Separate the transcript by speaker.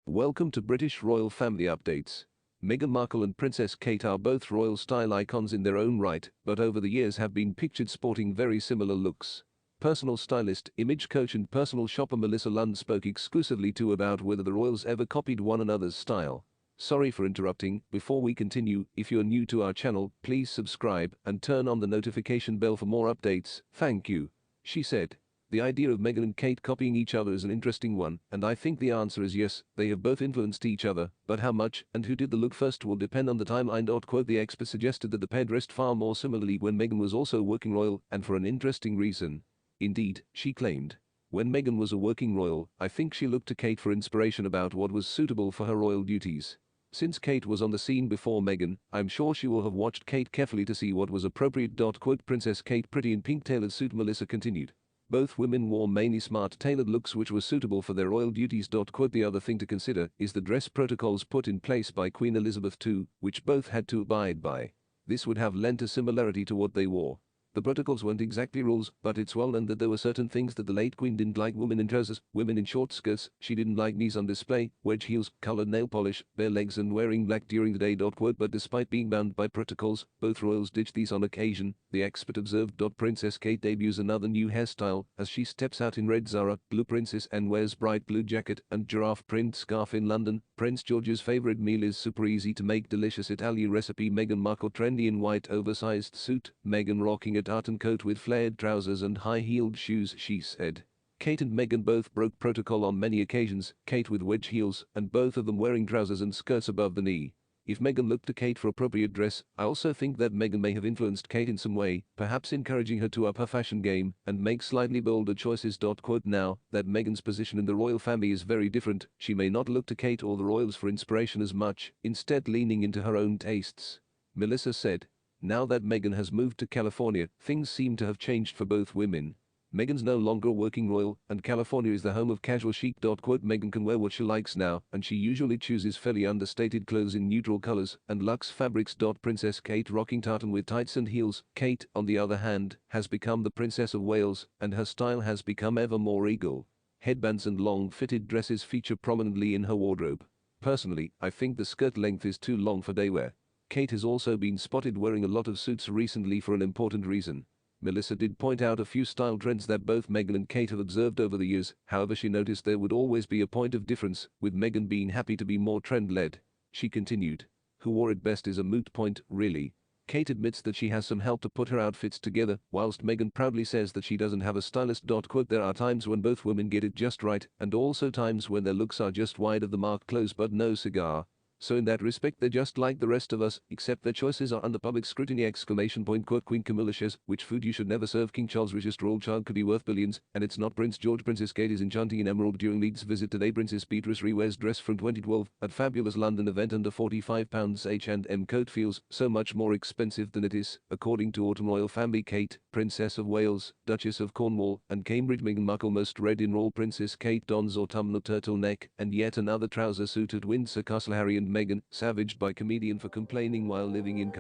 Speaker 1: Welcome to British royal family updates. Meghan Markle and Princess Kate are both royal style icons in their own right, but over the years have been pictured sporting very similar looks. Personal stylist, image coach and personal shopper Melissa Lund spoke exclusively to about whether the royals ever copied one another's style. Sorry for interrupting. Before we continue, if you're new to our channel, please subscribe and turn on the notification bell for more updates. Thank you. She said. The idea of Meghan and Kate copying each other is an interesting one, and I think the answer is yes, they have both influenced each other, but how much and who did the look first will depend on the timeline. The expert suggested that the pair dressed far more similarly when Meghan was also working royal, and for an interesting reason. Indeed, she claimed. When Meghan was a working royal, I think she looked to Kate for inspiration about what was suitable for her royal duties. Since Kate was on the scene before Meghan, I'm sure she will have watched Kate carefully to see what was appropriate. Princess Kate pretty in pink tailored suit, Melissa continued. Both women wore mainly smart tailored looks which were suitable for their royal duties. The other thing to consider is the dress protocols put in place by Queen Elizabeth II, which both had to abide by. This would have lent a similarity to what they wore. The protocols weren't exactly rules, but it's well known that there were certain things that the late Queen didn't like: women in trousers, women in short skirts, she didn't like knees on display, wedge heels, colored nail polish, bare legs and wearing black during the day. But despite being bound by protocols, both royals ditched these on occasion, the expert observed. Princess Kate debuts another new hairstyle as she steps out in red Zara blue princess and wears bright blue jacket and giraffe print scarf in London. Prince George's favorite meal is super easy to make, delicious Italian recipe. Meghan Markle trendy in white oversized suit, Meghan rocking a tartan coat with flared trousers and high-heeled shoes, she said. Kate and Meghan both broke protocol on many occasions, Kate with wedge heels and both of them wearing trousers and skirts above the knee. If Meghan looked to Kate for appropriate dress, I also think that Meghan may have influenced Kate in some way, perhaps encouraging her to up her fashion game and make slightly bolder choices. Now that Meghan's position in the royal family is very different, she may not look to Kate or the royals for inspiration as much, instead leaning into her own tastes. Melissa said. Now that Meghan has moved to California, things seem to have changed for both women. Meghan's no longer a working royal, and California is the home of casual chic. Meghan can wear what she likes now, and she usually chooses fairly understated clothes in neutral colors and luxe fabrics. Princess Kate rocking tartan with tights and heels. Kate, on the other hand, has become the Princess of Wales, and her style has become ever more regal. Headbands and long-fitted dresses feature prominently in her wardrobe. Personally, I think the skirt length is too long for day wear. Kate has also been spotted wearing a lot of suits recently for an important reason. Melissa did point out a few style trends that both Meghan and Kate have observed over the years, however she noticed there would always be a point of difference, with Meghan being happy to be more trend-led. She continued. Who wore it best is a moot point, really. Kate admits that she has some help to put her outfits together, whilst Meghan proudly says that she doesn't have a stylist. There are times when both women get it just right, and also times when their looks are just wide of the mark, clothes but no cigar. So in that respect they're just like the rest of us, except their choices are under public scrutiny! Queen Camilla shares which food you should never serve. King Charles' richest royal child could be worth billions, and it's not Prince George. Princess Kate is enchanting in emerald during Leeds visit today. Princess Beatrice rewears dress from 2012 at fabulous London event under £45. H&M coat feels so much more expensive than it is, according to autumn royal family. Kate, Princess of Wales, Duchess of Cornwall and Cambridge. Meghan Markle most read in royal. Princess Kate dons autumnal turtleneck and yet another trouser suit at Windsor Castle. Harry and Meghan, savaged by comedian for complaining while living in